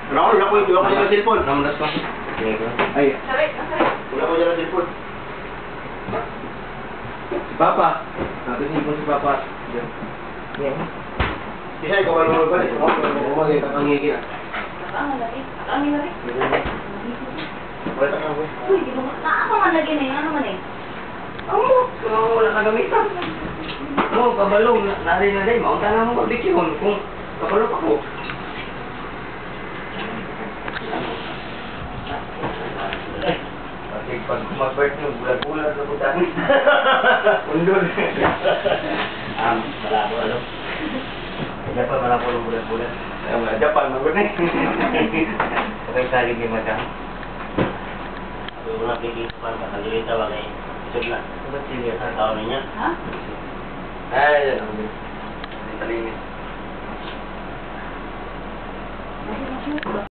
Wala ko dyan ng cellphone. Namulas pa. Ay, Sabi, sabi. wala ko dyan ng cellphone. Si Papa. Natin ipon si Papa. Kasi ikaw ay mga balik. Umagay ka kang higit. Ang laki. Ang laki. Wala ka nga. Uy, di ba? Ano man lagi na yun? Ano man eh? Kung wala ka gamitan. Oo, kabalong. Nari na rin. Maunta na mo magbikyon. Kung kabalong ako. Kasi pag mag-birth nyo, bulat-bulat na putan. Undol. Malabo, ano? Japan malabo ng bulat-bulat. Japan, magunay. Okay, saling yung matang. Yung mga pikipan, makalilita, wala eh. Isog na. Ba't sige? Ang taon niya. Ha? Ay, yan. Talingin. Ay,